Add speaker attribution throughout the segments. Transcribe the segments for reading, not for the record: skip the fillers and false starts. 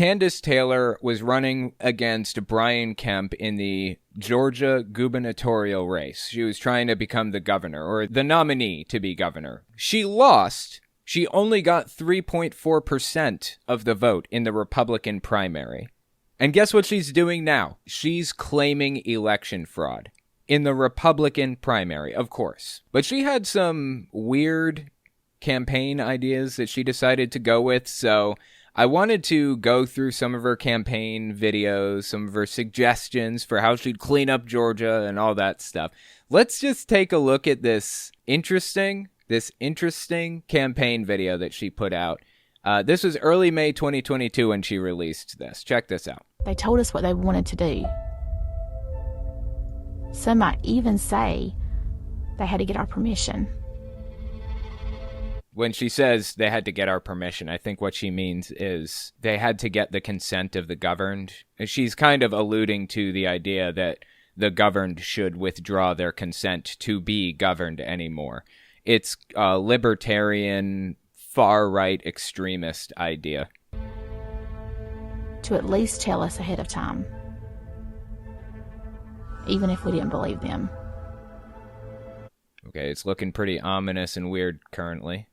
Speaker 1: Candace Taylor was running against Brian Kemp in the Georgia gubernatorial race. She was trying to become the governor, or the nominee to be governor. She lost. She only got 3.4% of the vote in the Republican primary. And guess what she's doing now? She's claiming election fraud in the Republican primary, of course. But she had some weird campaign ideas that she decided to go with, so I wanted to go through some of her campaign videos, some of her suggestions for how she'd clean up Georgia and all that stuff. Let's just take a look at this interesting campaign video that she put out. This was early May 2022 when she released this. Check this out.
Speaker 2: They told us what they wanted to do. Some might even say they had to get our permission.
Speaker 1: When she says they had to get our permission, I think what she means is they had to get the consent of the governed. She's kind of alluding to the idea that the governed should withdraw their consent to be governed anymore. It's a libertarian, far-right extremist idea.
Speaker 2: To at least tell us ahead of time, even if we didn't believe them.
Speaker 1: Okay, it's looking pretty ominous and weird currently.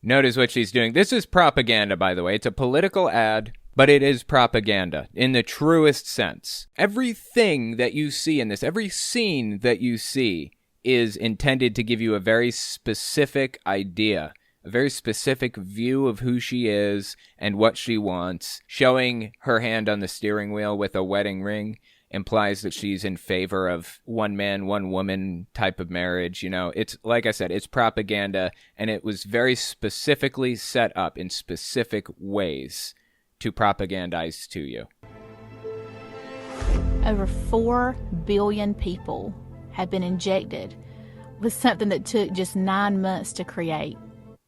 Speaker 1: Notice what she's doing. This is propaganda, by the way. It's a political ad, but it is propaganda in the truest sense. Everything that you see in this, every scene that you see, is intended to give you a very specific idea, a very specific view of who she is and what she wants. Showing her hand on the steering wheel with a wedding ring implies that she's in favor of one man, one woman type of marriage. You know, it's like I said, it's propaganda, and it was very specifically set up in specific ways to propagandize to you.
Speaker 2: Over 4 billion people have been injected with something that took just 9 months to create.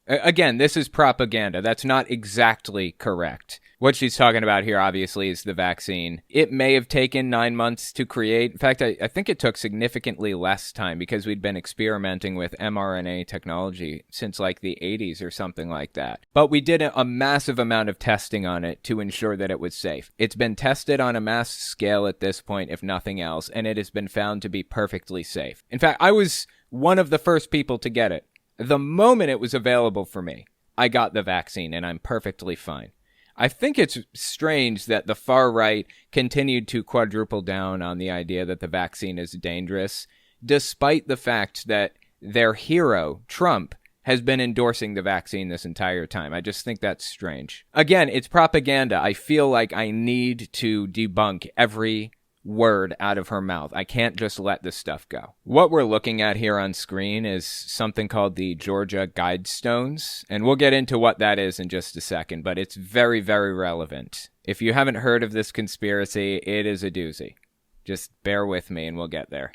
Speaker 1: Again, this is propaganda. That's not exactly correct. What she's talking about here, obviously, is the vaccine. It may have taken 9 months to create. In fact, I think it took significantly less time because we'd been experimenting with mRNA technology since like the 80s or something like that. But we did a massive amount of testing on it to ensure that it was safe. It's been tested on a mass scale at this point, if nothing else, and it has been found to be perfectly safe. In fact, I was one of the first people to get it. The moment it was available for me, I got the vaccine, and I'm perfectly fine. I think it's strange that the far right continued to quadruple down on the idea that the vaccine is dangerous, despite the fact that their hero, Trump, has been endorsing the vaccine this entire time. I just think that's strange. Again, it's propaganda. I feel like I need to debunk every word out of her mouth. I can't just let this stuff go. What we're looking at here on screen is something called the Georgia Guidestones, and we'll get into what that is in just a second, but it's very, very relevant. If you haven't heard of this conspiracy, it is a doozy. Just bear with me and we'll get there.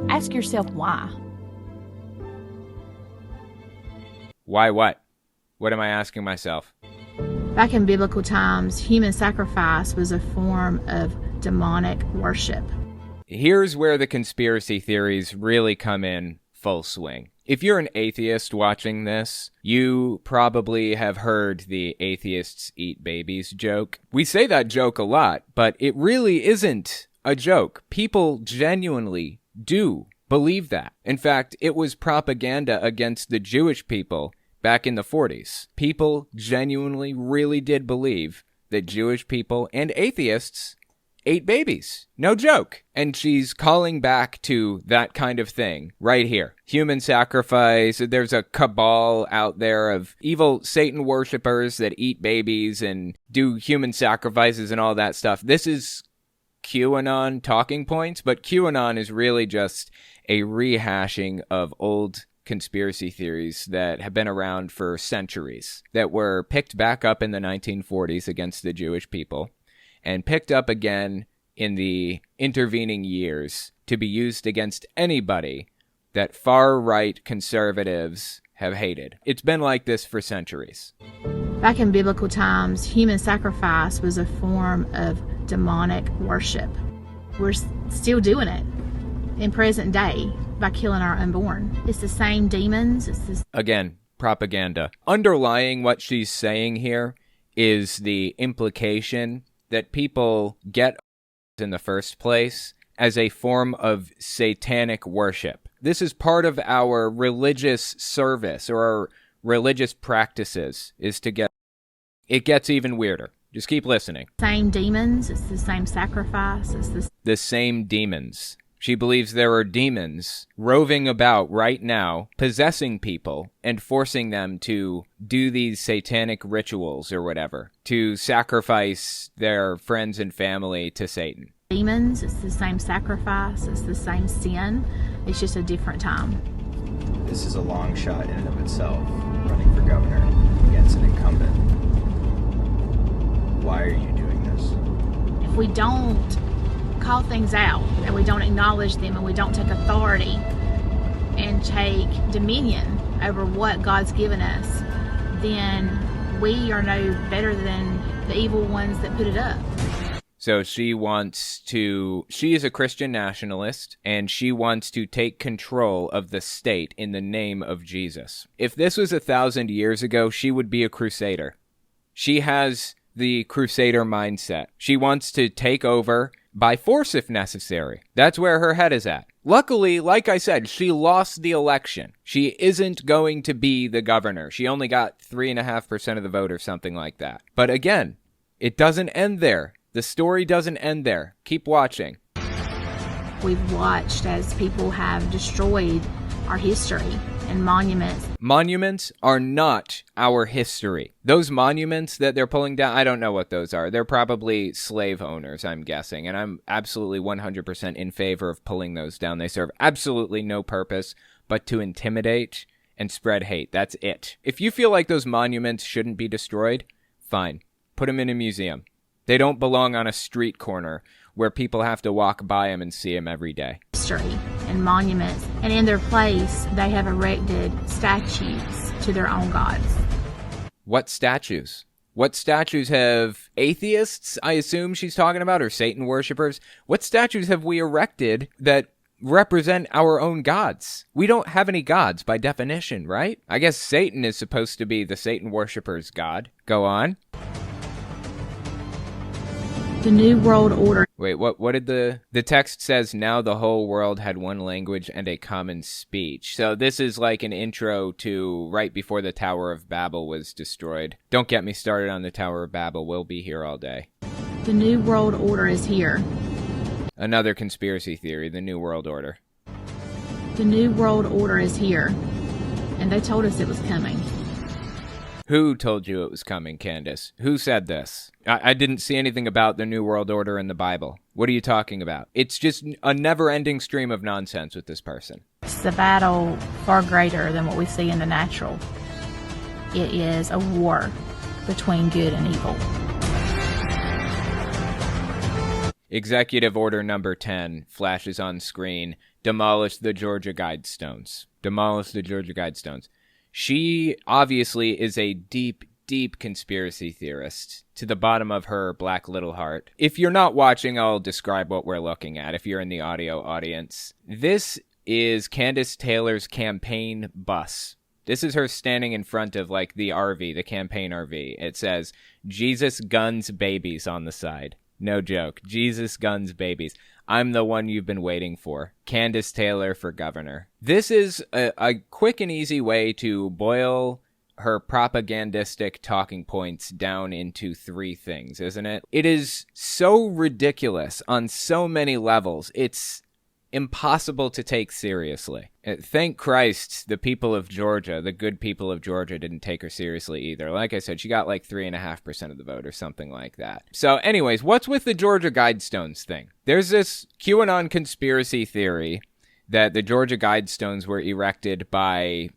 Speaker 2: Ask yourself why.
Speaker 1: Why what? What am I asking myself?
Speaker 2: Back in biblical times, human sacrifice was a form of demonic worship.
Speaker 1: Here's where the conspiracy theories really come in full swing. If you're an atheist watching this, you probably have heard the atheists eat babies joke. We say that joke a lot, but it really isn't a joke. People genuinely do believe that. In fact, it was propaganda against the Jewish people back in the 40s. People genuinely really did believe that Jewish people and atheists ate babies. No joke. And she's calling back to that kind of thing right here. Human sacrifice. There's a cabal out there of evil Satan worshipers that eat babies and do human sacrifices and all that stuff. This is QAnon talking points, but QAnon is really just a rehashing of old conspiracy theories that have been around for centuries, that were picked back up in the 1940s against the Jewish people, and picked up again in the intervening years to be used against anybody that far-right conservatives have hated. It's been like this for centuries.
Speaker 2: Back in biblical times, human sacrifice was a form of demonic worship. We're still doing it in present day by killing our unborn. It's the same demons.
Speaker 1: Again, propaganda. Underlying what she's saying here is the implication that people get in the first place as a form of satanic worship. This is part of our religious service or our religious practices, is to get... It gets even weirder. Just keep listening.
Speaker 2: Same demons, it's the same sacrifice, it's
Speaker 1: the same demons. She believes there are demons roving about right now, possessing people and forcing them to do these satanic rituals or whatever, to sacrifice their friends and family to Satan.
Speaker 2: Demons, it's the same sacrifice, it's the same sin, it's just a different time.
Speaker 3: This is a long shot in and of itself, running for governor against an incumbent. Why are you doing this?
Speaker 2: If we don't call things out and we don't acknowledge them and we don't take authority and take dominion over what God's given us, then we are no better than the evil ones that put it up.
Speaker 1: So she is a Christian nationalist, and she wants to take control of the state in the name of Jesus. If this was 1,000 years ago, she would be a crusader. She has the crusader mindset. She wants to take over by force if necessary. That's where her head is at. Luckily, like I said, she lost the election. She isn't going to be the governor. She only got 3.5% of the vote or something like that. But again, it doesn't end there. The story doesn't end there. Keep watching.
Speaker 2: We've watched as people have destroyed our history and monuments.
Speaker 1: Monuments are not our history. Those monuments that they're pulling down, I don't know what those are. They're probably slave owners, I'm guessing. And I'm absolutely 100% in favor of pulling those down. They serve absolutely no purpose but to intimidate and spread hate. That's it. If you feel like those monuments shouldn't be destroyed, fine. Put them in a museum. They don't belong on a street corner where people have to walk by them and see them every day.
Speaker 2: History and monuments, and in their place, they have erected statues to their own gods.
Speaker 1: What statues? What statues have atheists, I assume she's talking about, or Satan worshipers? What statues have we erected that represent our own gods? We don't have any gods by definition, right? I guess Satan is supposed to be the Satan worshipper's god. Go on.
Speaker 2: The New World Order.
Speaker 1: Wait, what did the text says, now the whole world had one language and a common speech. So this is like an intro to right before the Tower of Babel was destroyed. Don't get me started on the Tower of Babel. We'll be here all day.
Speaker 2: The New World Order is here.
Speaker 1: Another conspiracy theory, the New World Order.
Speaker 2: The New World Order is here. And they told us it was coming.
Speaker 1: Who told you it was coming, Candace? Who said this? I didn't see anything about the New World Order in the Bible. What are you talking about? It's just a never-ending stream of nonsense with this person.
Speaker 2: It's a battle far greater than what we see in the natural. It is a war between good and evil.
Speaker 1: Executive Order number 10 flashes on screen. Demolish the Georgia Guidestones. Demolish the Georgia Guidestones. She obviously is a deep, deep conspiracy theorist to the bottom of her black little heart. If you're not watching, I'll describe what we're looking at if you're in the audio audience. This is Candace Taylor's campaign bus. This is her standing in front of, like, the RV, the campaign RV. It says, Jesus Guns Babies on the side. No joke. Jesus Guns Babies. I'm the one you've been waiting for. Candace Taylor for governor. This is a quick and easy way to boil her propagandistic talking points down into 3 things, isn't it? It is so ridiculous on so many levels. It's impossible to take seriously. Thank Christ the people of Georgia, the good people of Georgia, didn't take her seriously either. Like I said, she got like 3.5% of the vote or something like that. So anyways, what's with the Georgia Guidestones thing? There's this QAnon conspiracy theory that the Georgia Guidestones were erected by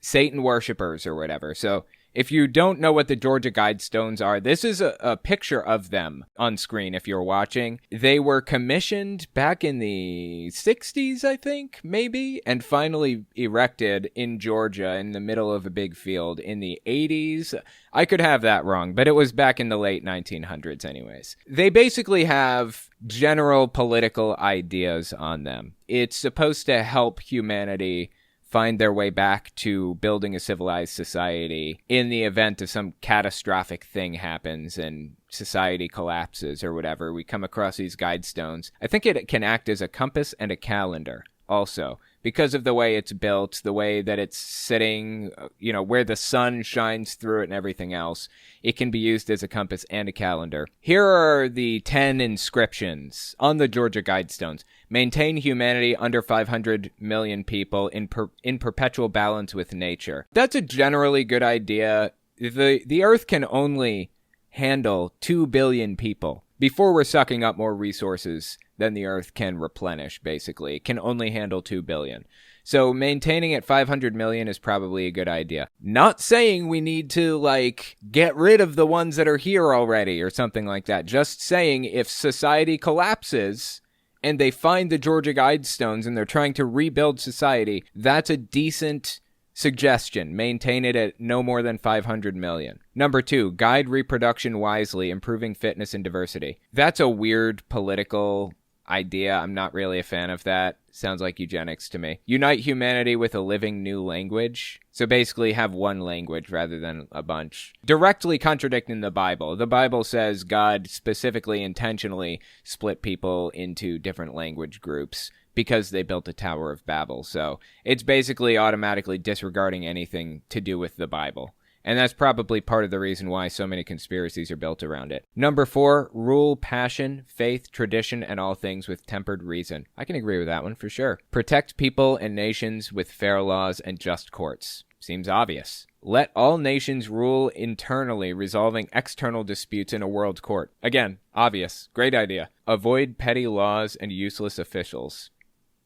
Speaker 1: Satan worshipers or whatever. So if you don't know what the Georgia Guidestones are, this is a picture of them on screen if you're watching. They were commissioned back in the 60s, I think, maybe, and finally erected in Georgia in the middle of a big field in the 80s. I could have that wrong, but it was back in the late 1900s anyways. They basically have general political ideas on them. It's supposed to help humanity find their way back to building a civilized society in the event of some catastrophic thing happens and society collapses or whatever. We come across these Guidestones. I think it can act as a compass and a calendar also, because of the way it's built, the way that it's sitting, where the sun shines through it and everything else. It can be used as a compass and a calendar. Here are the 10 inscriptions on the Georgia Guidestones. Maintain humanity under 500 million people in perpetual balance with nature. That's a generally good idea. The Earth can only handle 2 billion people before we're sucking up more resources than the Earth can replenish, basically. It can only handle 2 billion. So maintaining at 500 million is probably a good idea. Not saying we need to, get rid of the ones that are here already or something like that. Just saying if society collapses and they find the Georgia Guidestones and they're trying to rebuild society, that's a decent suggestion. Maintain it at no more than 500 million. Number 2, guide reproduction wisely, improving fitness and diversity. That's a weird political idea. I'm not really a fan of that. Sounds like eugenics to me. Unite humanity with a living new language. So basically have one language rather than a bunch. Directly contradicting the Bible. The Bible says God specifically, intentionally split people into different language groups because they built the Tower of Babel. So it's basically automatically disregarding anything to do with the Bible. And that's probably part of the reason why so many conspiracies are built around it. Number 4, rule passion, faith, tradition, and all things with tempered reason. I can agree with that one for sure. Protect people and nations with fair laws and just courts. Seems obvious. Let all nations rule internally, resolving external disputes in a world court. Again, obvious. Great idea. Avoid petty laws and useless officials.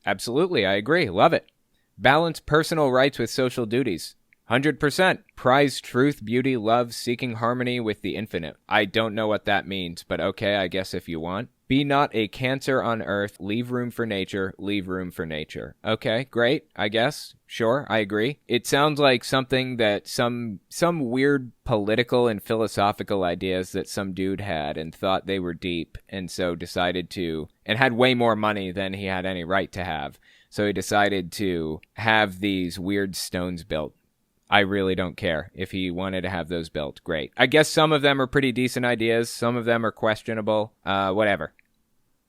Speaker 1: Absolutely, I agree. Love it. Balance personal rights with social duties. 100%. Prize truth, beauty, love, seeking harmony with the infinite. I don't know what that means, but okay, I guess if you want. Be not a cancer on earth. Leave room for nature. Leave room for nature. Okay, great, I guess. Sure, I agree. It sounds like something that some weird political and philosophical ideas that some dude had and thought they were deep, and so decided to, and had way more money than he had any right to have. So he decided to have these weird stones built. I really don't care. If he wanted to have those built, great. I guess some of them are pretty decent ideas. Some of them are questionable. Whatever.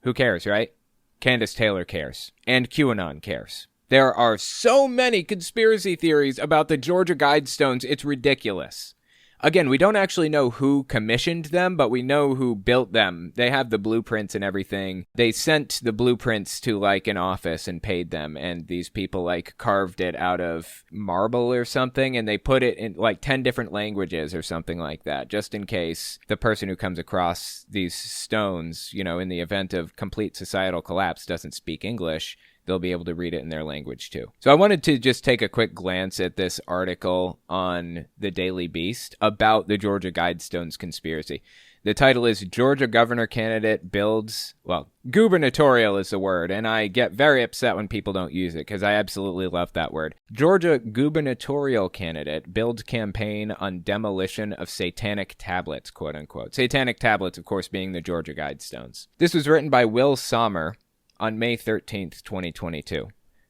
Speaker 1: Who cares, right? Candace Taylor cares. And QAnon cares. There are so many conspiracy theories about the Georgia Guidestones, it's ridiculous. Again, we don't actually know who commissioned them, but we know who built them. They have the blueprints and everything. They sent the blueprints to, an office and paid them, and these people, carved it out of marble or something, and they put it in, 10 different languages or something like that, just in case the person who comes across these stones, in the event of complete societal collapse doesn't speak English. They'll be able to read it in their language too. So I wanted to just take a quick glance at this article on the Daily Beast about the Georgia Guidestones conspiracy. The title is Georgia Governor Candidate Builds, gubernatorial is the word, and I get very upset when people don't use it because I absolutely love that word. Georgia gubernatorial candidate builds campaign on demolition of satanic tablets, quote unquote. Satanic tablets, of course, being the Georgia Guidestones. This was written by Will Sommer on May 13th, 2022.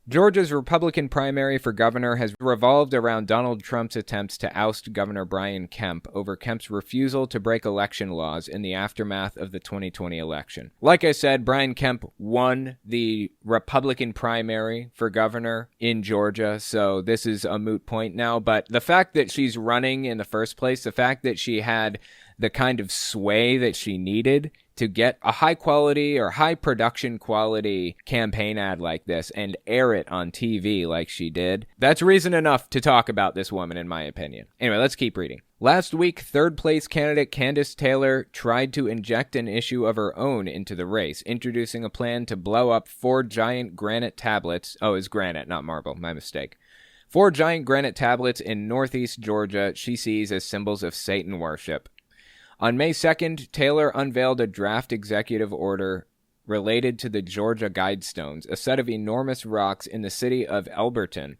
Speaker 1: Georgia's Republican primary for governor has revolved around Donald Trump's attempts to oust Governor Brian Kemp over Kemp's refusal to break election laws in the aftermath of the 2020 election. Like I said, Brian Kemp won the Republican primary for governor in Georgia, so this is a moot point now. But the fact that she's running in the first place, the fact that she had the kind of sway that she needed to get a high quality or high production quality campaign ad like this and air it on TV like she did, that's reason enough to talk about this woman, in my opinion. Anyway, let's keep reading. Last week, third place candidate Candace Taylor tried to inject an issue of her own into the race, introducing a plan to blow up 4 giant granite tablets. Oh, it's granite, not marble. My mistake. 4 giant granite tablets in northeast Georgia she sees as symbols of Satan worship. On May 2nd, Taylor unveiled a draft executive order related to the Georgia Guidestones, a set of enormous rocks in the city of Elberton,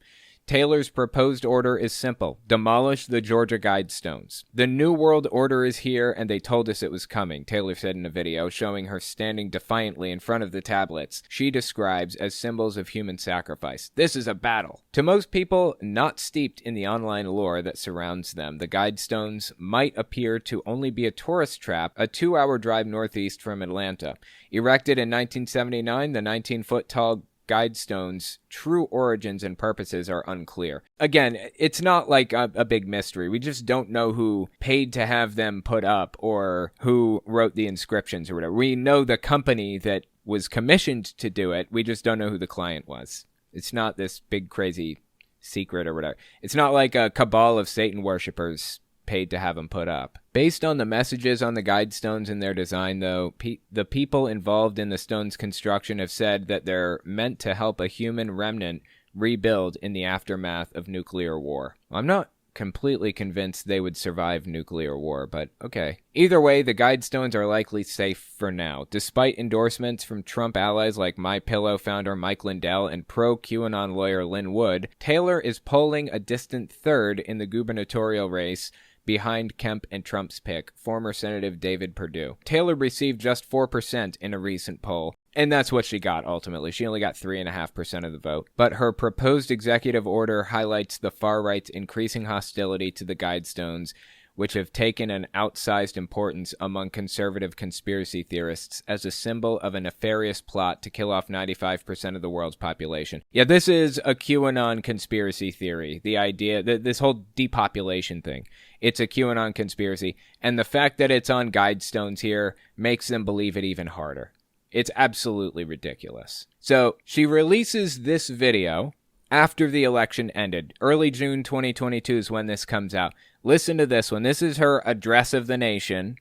Speaker 1: Taylor's proposed order is simple. Demolish the Georgia Guidestones. The New World Order is here, and they told us it was coming, Taylor said in a video, showing her standing defiantly in front of the tablets she describes as symbols of human sacrifice. This is a battle. To most people not steeped in the online lore that surrounds them, the Guidestones might appear to only be a tourist trap a 2-hour drive northeast from Atlanta. Erected in 1979, the 19-foot-tall Guidestones' true origins and purposes are unclear. Again, it's not like a big mystery. We just don't know who paid to have them put up or who wrote the inscriptions or whatever. We know the company that was commissioned to do it. We just don't know who the client was. It's not this big crazy secret or whatever. It's not like a cabal of Satan worshippers paid to have them put up. Based on the messages on the Guidestones and their design, though, the people involved in the stone's construction have said that they're meant to help a human remnant rebuild in the aftermath of nuclear war. I'm not completely convinced they would survive nuclear war, but okay. Either way, the Guidestones are likely safe for now. Despite endorsements from Trump allies like MyPillow founder Mike Lindell and pro-QAnon lawyer Lynn Wood, Taylor is polling a distant third in the gubernatorial race behind Kemp and Trump's pick, former Senator David Perdue. Taylor received just 4% in a recent poll, and that's what she got ultimately. She only got 3.5% of the vote. But her proposed executive order highlights the far-right's increasing hostility to the Guidestones, which have taken an outsized importance among conservative conspiracy theorists as a symbol of a nefarious plot to kill off 95% of the world's population. Yeah, this is a QAnon conspiracy theory. The idea that this whole depopulation thing, it's a QAnon conspiracy. And the fact that it's on Guidestones here makes them believe it even harder. It's absolutely ridiculous. So she releases this video after the election ended. Early June 2022 is when this comes out. Listen to this one. This is her address of the nation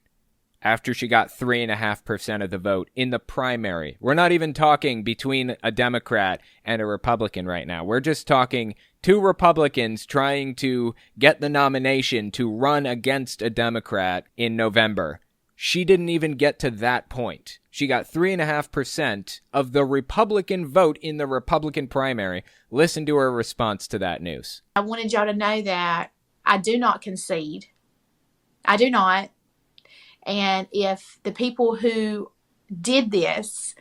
Speaker 1: after she got 3.5% of the vote in the primary. We're not even talking between a Democrat and a Republican right now. We're just talking two Republicans trying to get the nomination to run against a Democrat in November. She didn't even get to that point. She got 3.5% of the Republican vote in the Republican primary. Listen to her response to that news.
Speaker 2: I wanted y'all to know that I do not concede. I do not. And if the people who did this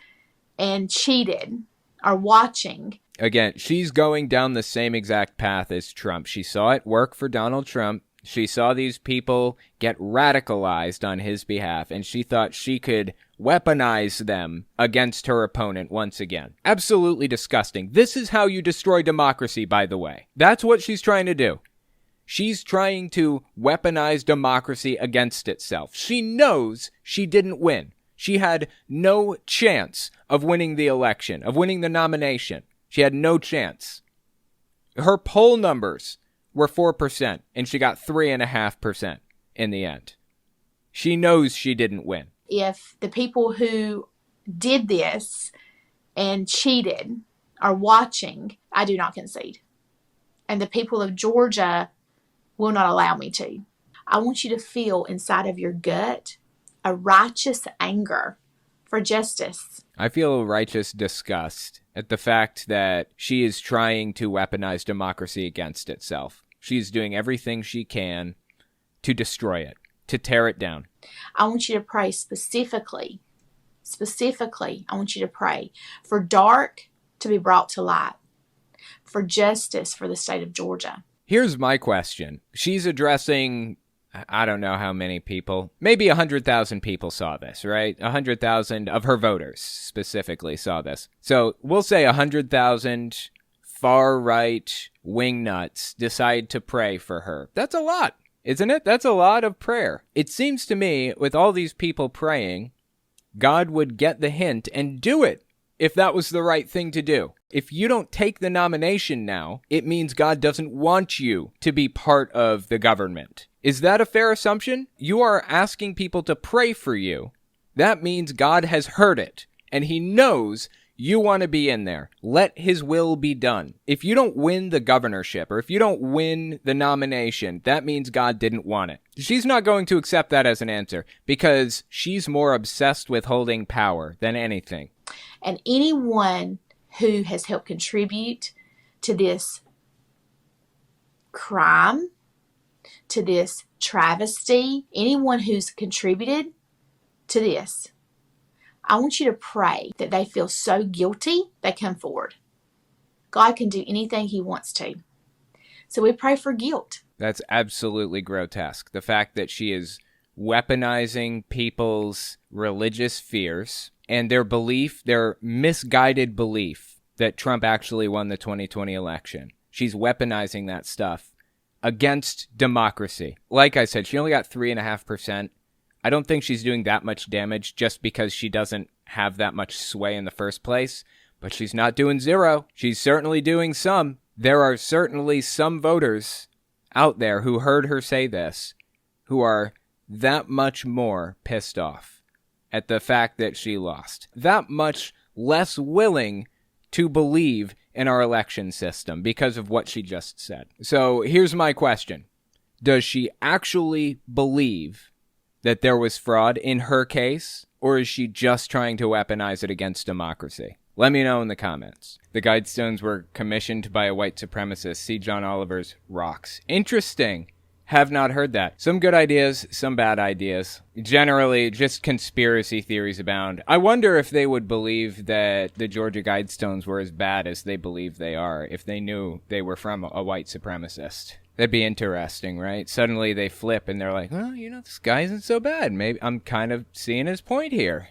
Speaker 2: and cheated are watching.
Speaker 1: Again, she's going down the same exact path as Trump. She saw it work for Donald Trump. She saw these people get radicalized on his behalf, and she thought she could weaponize them against her opponent once again. Absolutely disgusting. This is how you destroy democracy, by the way. That's what she's trying to do. She's trying to weaponize democracy against itself. She knows she didn't win. She had no chance of winning the election, of winning the nomination. She had no chance. Her poll numbers were 4%, and she got 3.5% in the end. She knows she didn't win.
Speaker 2: If the people who did this and cheated are watching, I do not concede. And the people of Georgia will not allow me to. I want you to feel inside of your gut a righteous anger for justice.
Speaker 1: I feel a righteous disgust at the fact that she is trying to weaponize democracy against itself. She's doing everything she can to destroy it, to tear it down.
Speaker 2: I want you to pray specifically, I want you to pray for dark to be brought to light, for justice for the state of Georgia.
Speaker 1: Here's my question. She's addressing, I don't know how many people, maybe 100,000 people saw this, right? 100,000 of her voters specifically saw this. So we'll say 100,000 far-right wingnuts decide to pray for her. That's a lot, isn't it? That's a lot of prayer. It seems to me, with all these people praying, God would get the hint and do it if that was the right thing to do. If you don't take the nomination now, it means God doesn't want you to be part of the government. Is that a fair assumption? You are asking people to pray for you. That means God has heard it, and he knows you want to be in there. Let his will be done. If you don't win the governorship, or if you don't win the nomination, that means God didn't want it. She's not going to accept that as an answer, because she's more obsessed with holding power than anything.
Speaker 2: And anyone who has helped contribute to this crime, to this travesty, anyone who's contributed to this, I want you to pray that they feel so guilty they come forward. God can do anything he wants to. So we pray for guilt.
Speaker 1: That's absolutely grotesque. The fact that she is weaponizing people's religious fears and their belief, their misguided belief that Trump actually won the 2020 election. She's weaponizing that stuff against democracy. Like I said, she only got 3.5%. I don't think she's doing that much damage just because she doesn't have that much sway in the first place. But she's not doing zero. She's certainly doing some. There are certainly some voters out there who heard her say this, who are that much more pissed off at the fact that she lost. That much less willing to believe in our election system because of what she just said. So here's my question. Does she actually believe that there was fraud in her case, or is she just trying to weaponize it against democracy? Let me know in the comments. The Guidestones were commissioned by a white supremacist. See John Oliver's Rocks. Interesting. Have not heard that. Some good ideas, some bad ideas. Generally, just conspiracy theories abound. I wonder if they would believe that the Georgia Guidestones were as bad as they believe they are, if they knew they were from a white supremacist. That'd be interesting, right? Suddenly they flip and they're like, well, this guy isn't so bad. Maybe I'm kind of seeing his point here.